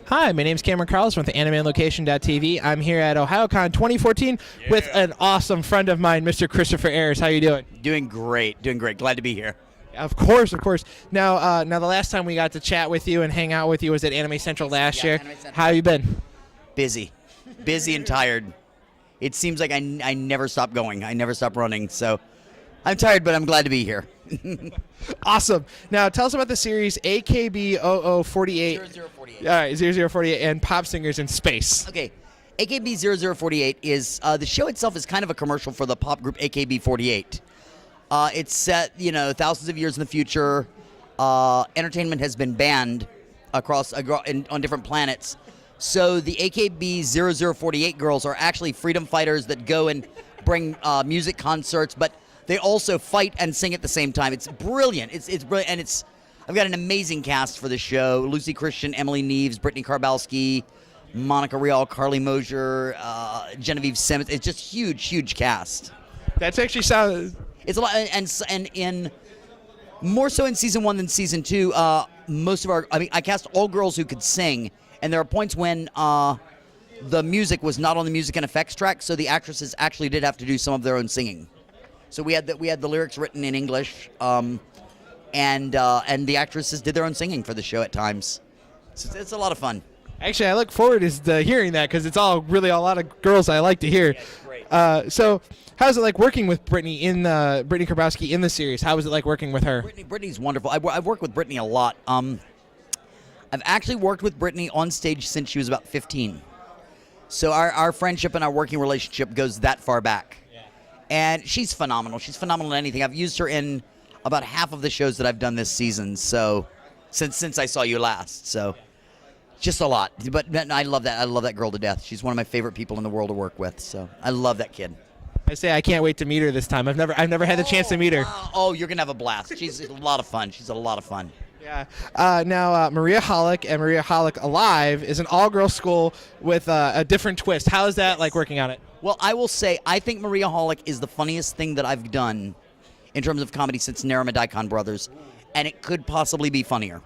Hi, my name is Cameron Carlson with AnimeOnLocation.tv. I'm here at Ohayocon 2014 with an awesome friend of mine, Mr. Christopher Ayres. How are you doing? Doing great. Glad to be here. Of course. Now, the last time we got to chat with you and hang out with you was at Anime Central last year. Anime Central. How have you been? Busy and tired. It seems like I never stop going. I never stop running. So I'm tired, but I'm glad to be here. Awesome. Now, tell us about the series AKB 0048. 0048. All right, 0048 and Pop Singers in Space. Okay. AKB 0048 is the show itself is kind of a commercial for the pop group AKB 48. It's set, thousands of years in the future. Entertainment has been banned across on different planets. So the AKB 0048 girls are actually freedom fighters that go and bring music concerts, but they also fight and sing at the same time. It's brilliant. It's brilliant, and I've got an amazing cast for the show: Lucy Christian, Emily Neves, Brittany Karbowski, Monica Rial, Carly Mosier, Genevieve Simmons. It's just huge cast. That's actually sounds. It's a lot, and in more so in season 1 than season 2. I cast all girls who could sing, and there are points when the music was not on the music and effects track, so the actresses actually did have to do some of their own singing. So we had the lyrics written in English, and the actresses did their own singing for the show at times. So it's a lot of fun. Actually, I look forward to hearing that because it's all really a lot of girls I like to hear. Yeah, it's great. So, how's it like working with Brittany Brittany Karbowski in the series? How was it like working with her? Brittany's wonderful. I've worked with Brittany a lot. I've actually worked with Brittany on stage since she was about 15. So our friendship and our working relationship goes that far back. Yeah. And she's phenomenal. She's phenomenal in anything. I've used her in about half of the shows that I've done this season. So since I saw you last. So just a lot. But I love that. I love that girl to death. She's one of my favorite people in the world to work with. So I love that kid. I say I can't wait to meet her this time. I've never had the chance to meet her. Wow. Oh, you're gonna have a blast. She's a lot of fun. She's a lot of fun. Yeah. Now, Maria Hollick and Maria Hollick Alive is an all-girl school with a different twist. How is that like working on it? Well, I will say I think Maria Hollick is the funniest thing that I've done in terms of comedy since Naramadaikon Brothers, and it could possibly be funnier.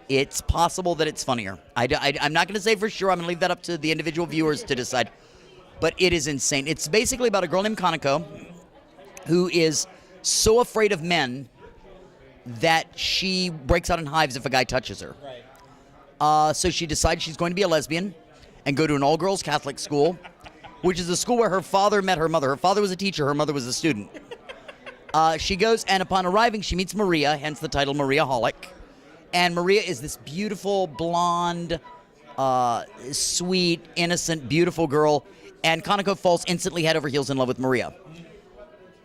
It's possible that it's funnier. I'm not going to say for sure. I'm going to leave that up to the individual viewers to decide. But it is insane. It's basically about a girl named Kaneko who is so afraid of men that she breaks out in hives if a guy touches her. Right. So she decides she's going to be a lesbian and go to an all-girls Catholic school, which is a school where her father met her mother. Her father was a teacher. Her mother was a student. She goes, and upon arriving, she meets Maria, hence the title Maria Hollick. And Maria is this beautiful, blonde, sweet, innocent, beautiful girl. And Kaneko falls instantly head over heels in love with Maria.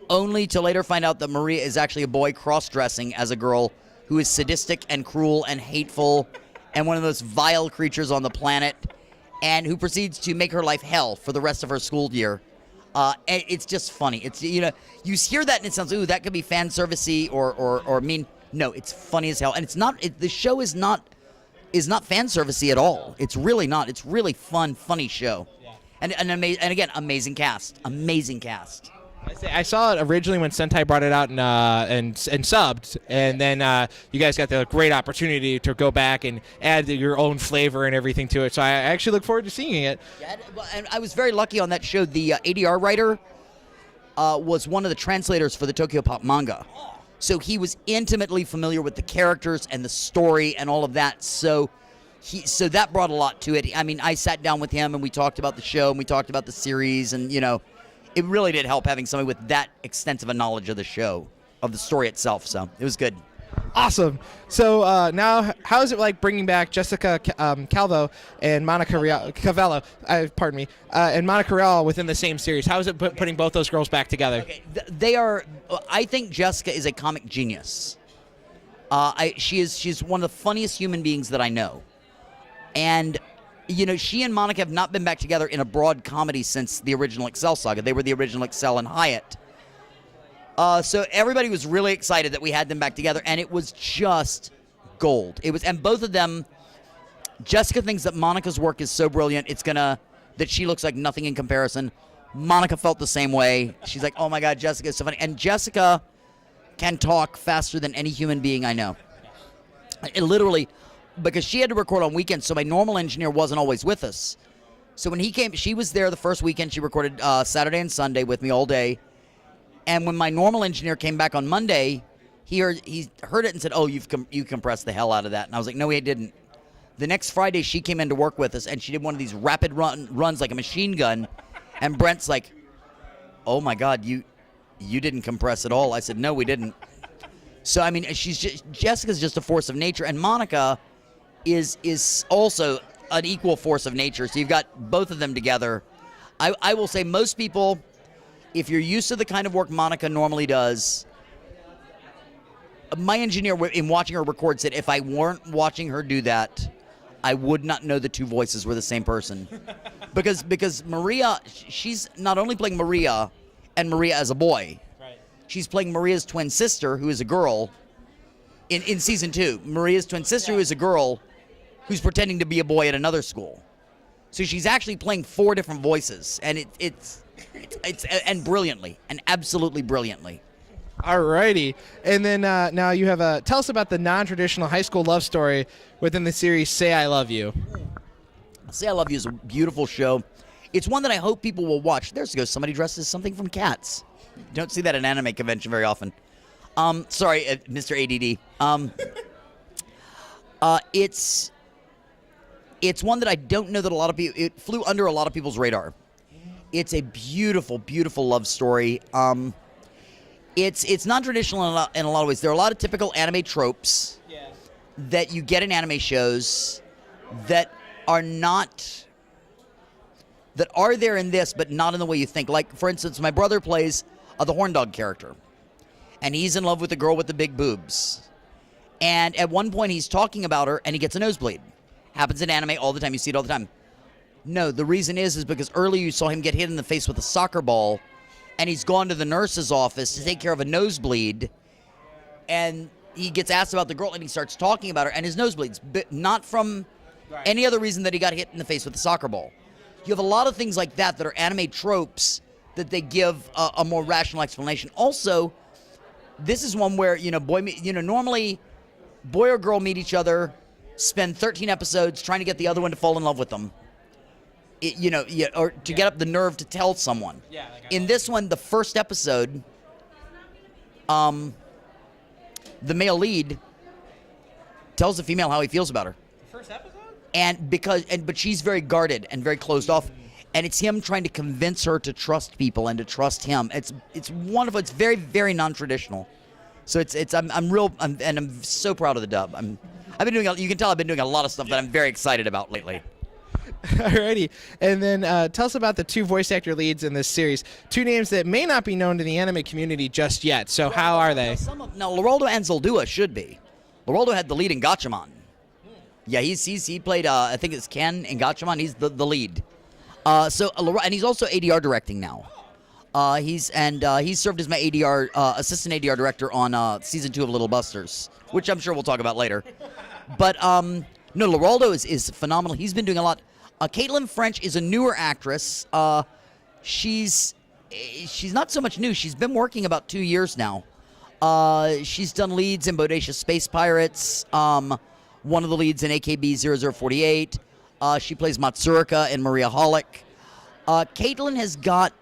Only to later find out that Maria is actually a boy cross-dressing as a girl who is sadistic and cruel and hateful and one of the most vile creatures on the planet, and who proceeds to make her life hell for the rest of her school year. And it's just funny. It's you hear that and it sounds, ooh, that could be fan servicey or mean. No, it's funny as hell, and it's not. The show is not fan servicey at all. It's really not. It's really fun, funny show, and again, amazing cast. I saw it originally when Sentai brought it out and subbed, and then you guys got the great opportunity to go back and add your own flavor and everything to it. So I actually look forward to seeing it. Yeah, and I was very lucky on that show. The ADR writer was one of the translators for the Tokyo Pop manga. So he was intimately familiar with the characters and the story and all of that. So that brought a lot to it. I mean, I sat down with him and we talked about the show and we talked about the series, and it really did help having somebody with that extensive a knowledge of the show, of the story itself. So it was good. Awesome. So now, how is it like bringing back Jessica Calvo and Monica Cavello? Pardon me, and Monica Rial within the same series? How is it putting both those girls back together? Okay. They are. I think Jessica is a comic genius. She's one of the funniest human beings that I know, and she and Monica have not been back together in a broad comedy since the original Excel saga. They were the original Excel and Hyatt. So everybody was really excited that we had them back together, and it was just gold. And both of them, Jessica thinks that Monica's work is so brilliant, that she looks like nothing in comparison. Monica felt the same way. She's like, oh my God, Jessica is so funny. And Jessica can talk faster than any human being I know. Literally, because she had to record on weekends, so my normal engineer wasn't always with us. So when he came, she was there the first weekend. She recorded Saturday and Sunday with me all day. And when my normal engineer came back on Monday, he heard it and said, "Oh, you compressed the hell out of that." And I was like, "No, he didn't." The next Friday, she came in to work with us, and she did one of these rapid runs like a machine gun. And Brent's like, "Oh my God, you didn't compress at all." I said, "No, we didn't." So I mean, Jessica's just a force of nature, and Monica is also an equal force of nature. So you've got both of them together. I will say most people, if you're used to the kind of work Monica normally does, my engineer in watching her record said if I weren't watching her do that, I would not know the two voices were the same person. because Maria, she's not only playing Maria and Maria as a boy, right. She's playing Maria's twin sister, who is a girl, in season 2. Maria's twin sister, who is a girl, who's pretending to be a boy at another school. So she's actually playing 4 different voices, and it's brilliantly, and absolutely brilliantly. Alrighty, and then now you have tell us about the non-traditional high school love story within the series Say I Love You. Say I Love You is a beautiful show. It's one that I hope people will watch. There goes somebody dressed as something from Cats. You don't see that at an anime convention very often. Sorry, Mr. ADD. It's one that I don't know that a lot of people. It flew under a lot of people's radar. It's a beautiful, beautiful love story. It's non-traditional in a lot of ways. There are a lot of typical anime tropes that you get in anime shows that are there in this, but not in the way you think. Like, for instance, my brother plays the horn dog character, and he's in love with the girl with the big boobs. And at one point, he's talking about her, and he gets a nosebleed. Happens in anime all the time. You see it all the time. No, the reason is because earlier you saw him get hit in the face with a soccer ball, and he's gone to the nurse's office to take care of a nosebleed, and he gets asked about the girl, and he starts talking about her, and his nosebleeds, but not from any other reason that he got hit in the face with a soccer ball. You have a lot of things like that are anime tropes that they give a more rational explanation. Also, this is one where, normally boy or girl meet each other, spend 13 episodes trying to get the other one to fall in love with them. Or to get up the nerve to tell someone. Yeah, in this one, the first episode, the male lead tells the female how he feels about her. The first episode? But she's very guarded and very closed off, and it's him trying to convince her to trust people and to trust him. It's wonderful. It's very, very non-traditional. So I'm so proud of the dub. I've been doing. You can tell I've been doing a lot of stuff that I'm very excited about lately. Alrighty, and then tell us about the 2 voice actor leads in this series. 2 names that may not be known to the anime community just yet. So how are they? Now, Leraldo and Zaldua should be. Leraldo had the lead in Gatchaman. Yeah, he played. I think it's Ken in Gatchaman. He's the lead. And he's also ADR directing now. He's served as my ADR assistant ADR director on season 2 of Little Busters, which I'm sure we'll talk about later. But no, Leraldo is phenomenal. He's been doing a lot. Caitlin French is a newer actress. She's not so much new. She's been working about 2 years now. She's done leads in Bodacious Space Pirates. One of the leads in AKB 0048. She plays Matsurika in Maria Holic. Caitlin has got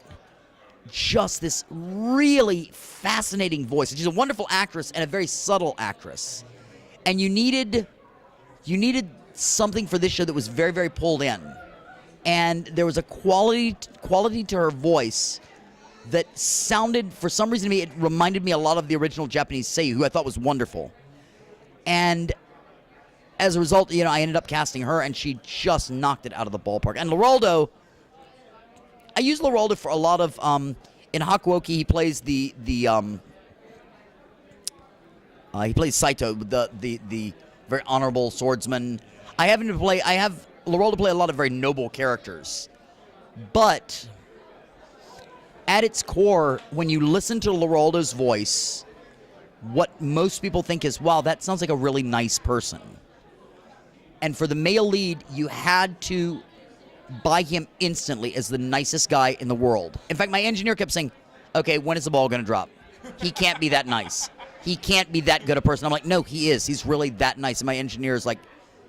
just this really fascinating voice. She's a wonderful actress and a very subtle actress. And you needed something for this show that was very, very pulled in. And there was a quality to her voice that sounded, for some reason to me, it reminded me a lot of the original Japanese Seiyu, who I thought was wonderful. And as a result, I ended up casting her, and she just knocked it out of the ballpark. And Leraldo, I use Leraldo for a lot of, in Hakuoki, he plays he plays Saito, the very honorable swordsman. I have Leraldo play a lot of very noble characters. But at its core, when you listen to Leraldo's voice, what most people think is, wow, that sounds like a really nice person. And for the male lead, you had to buy him instantly as the nicest guy in the world. In fact, my engineer kept saying, okay, when is the ball going to drop? He can't be that nice. He can't be that good a person. I'm like, no, he is. He's really that nice. And my engineer is like,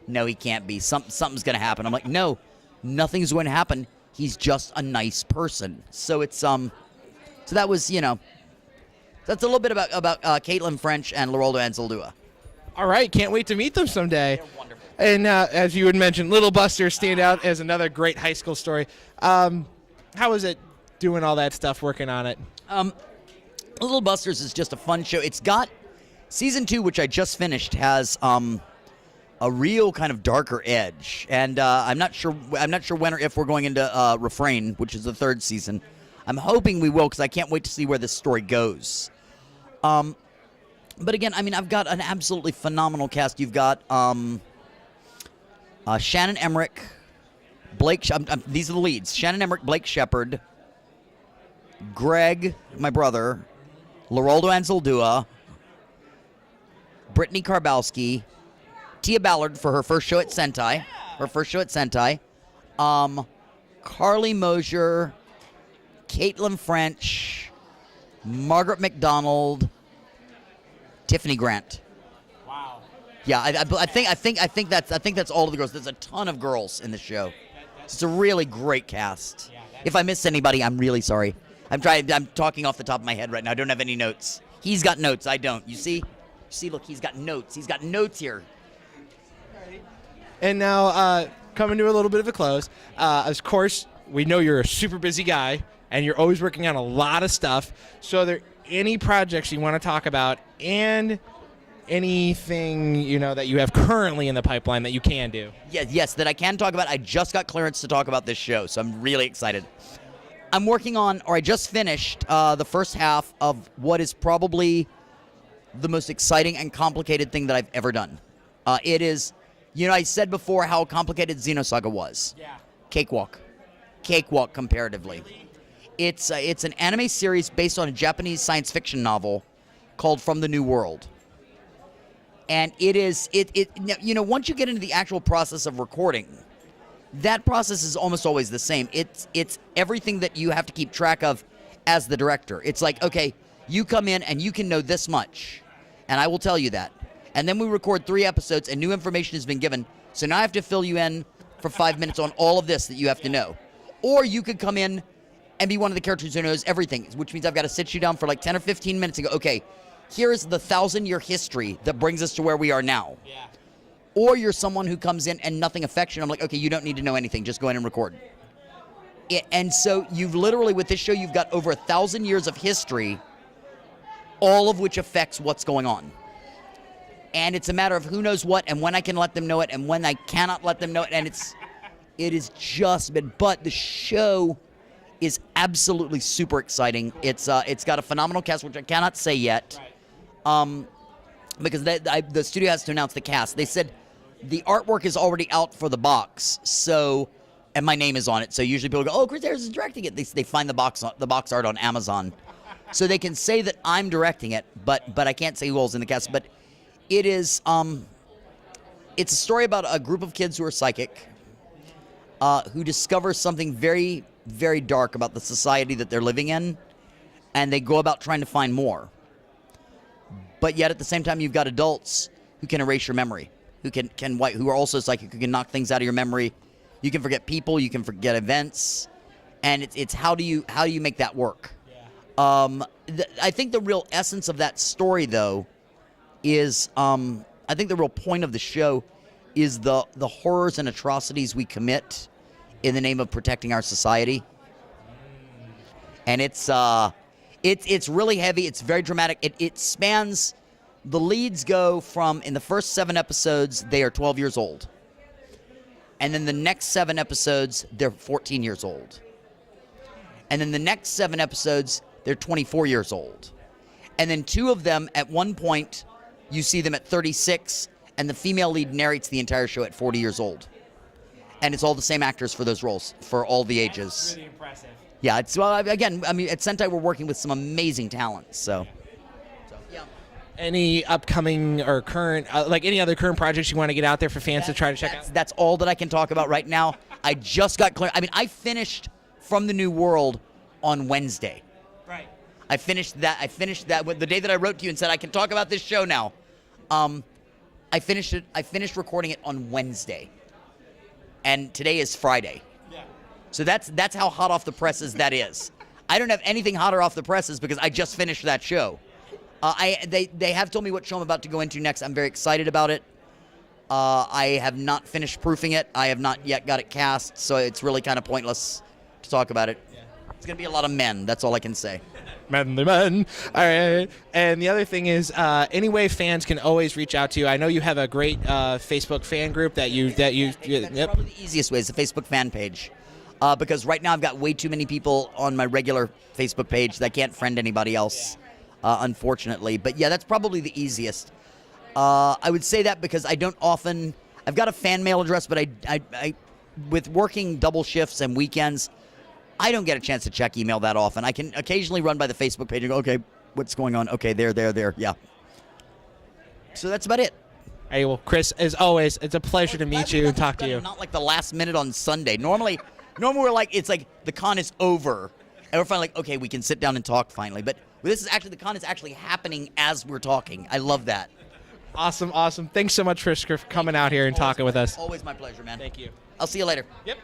no, he can't be. Something's going to happen. I'm like, no, nothing's going to happen. He's just a nice person. So it's so that was, that's a little bit about Caitlin French and Leroldo Anzaldúa. All right, can't wait to meet them someday. They're wonderful. And as you had mentioned, Little Buster stand out as another great high school story. How was it doing all that stuff, working on it? Little Busters is just a fun show. It's got season 2, which I just finished, has a real kind of darker edge, and I'm not sure when or if we're going into Refrain, which is the 3rd season. I'm hoping we will, because I can't wait to see where this story goes. But again, I mean, I've got an absolutely phenomenal cast. You've got Shannon Emmerich, Blake. These are the leads: Shannon Emmerich, Blake Shepard, Greg, my brother, Leroldo Anzaldúa, Brittany Karbowski, Tia Ballard for her first show at Sentai. Carly Mosier, Caitlin French, Margaret McDonald, Tiffany Grant. Wow. Yeah, I think that's all of the girls. There's a ton of girls in the show. It's a really great cast. If I missed anybody, I'm really sorry. I'm talking off the top of my head right now. I don't have any notes. He's got notes. I don't. You see? Look, he's got notes. He's got notes here. And now, coming to a little bit of a close, of course, we know you're a super busy guy, and you're always working on a lot of stuff. So are there any projects you want to talk about, and anything, that you have currently in the pipeline that you can do? Yes, that I can talk about. I just got clearance to talk about this show, so I'm really excited. I'm working on, or I just finished, the first half of what is probably the most exciting and complicated thing that I've ever done. It is, I said before how complicated Xenosaga was. Yeah. Cakewalk comparatively. It's an anime series based on a Japanese science fiction novel called From the New World. And it is, once you get into the actual process of recording, that process is almost always the same. It's everything that you have to keep track of as the director. It's like, okay, you come in and you can know this much, and I will tell you that. And then we record 3 episodes and new information has been given, so now I have to fill you in for 5 minutes on all of this that you have to know. Or you could come in and be one of the characters who knows everything, which means I've got to sit you down for like 10 or 15 minutes and go, okay, here's the 1,000-year history that brings us to where we are now. Yeah. Or you're someone who comes in and nothing affects you. I'm like, okay, you don't need to know anything. Just go in and record. And so you've literally, with this show, you've got over 1,000 years of history, all of which affects what's going on. And it's a matter of who knows what and when I can let them know it and when I cannot let them know it. And it is just been, but the show is absolutely super exciting. It's got a phenomenal cast, which I cannot say yet. Right. Because the studio has to announce the cast. They said the artwork is already out for the box, and my name is on it. So usually people go, "Oh, Chris Ayres is directing it." They find the box art on Amazon, so they can say that I'm directing it, but I can't say who all's in the cast. But it is it's a story about a group of kids who are psychic, who discover something very, very dark about the society that they're living in, and they go about trying to find more. But yet at the same time, you've got adults who can erase your memory, who are also psychic, who can knock things out of your memory. You can forget people, you can forget events, and it's how do you make that work? Yeah. I think the real essence of that story, though, is I think the real point of the show is the horrors and atrocities we commit in the name of protecting our society. And it's really heavy. It's very dramatic. It spans. The leads go from, in the first 7 episodes, they are 12 years old. And then the next 7 episodes, they're 14 years old. And then the next 7 episodes, they're 24 years old. And then 2 of them, at one point, you see them at 36, and the female lead narrates the entire show at 40 years old. And it's all the same actors for those roles, for all the ages. That's really impressive. Yeah, at Sentai we're working with some amazing talent, so yeah. Any upcoming or current, any other current projects you want to get out there for fans to try to check out? That's all that I can talk about right now. I just got clear. I finished From the New World on Wednesday. Right. I finished that the day that I wrote to you and said I can talk about this show now. I finished it. I finished recording it on Wednesday, and today is Friday. Yeah. So that's how hot off the presses that is. I don't have anything hotter off the presses because I just finished that show. They have told me what show I'm about to go into next. I'm very excited about it. I have not finished proofing it. I have not yet got it cast, so it's really kind of pointless to talk about it. Yeah. It's going to be a lot of men. That's all I can say. Manly men. All right. And the other thing is, any way fans can always reach out to you. I know you have a great Facebook fan group that you. That's probably the easiest way is the Facebook fan page. Because right now I've got way too many people on my regular Facebook page that I can't friend anybody else, unfortunately. But yeah, that's probably the easiest. I would say that because I don't often. I've got a fan mail address, but I with working double shifts and weekends, I don't get a chance to check email that often. I can occasionally run by the Facebook page and go, okay, what's going on? Okay, there, yeah. So that's about it. Hey, well, Chris, as always, it's a pleasure to meet you and talk to you. Not like the last minute on Sunday. Normally we're like, it's like the con is over, and we're finally like, okay, we can sit down and talk finally. But this is actually, the con is actually happening as we're talking. I love that. Awesome. Thanks so much for coming out here and talking with us. Always my pleasure, man. Thank you. I'll see you later. Yep.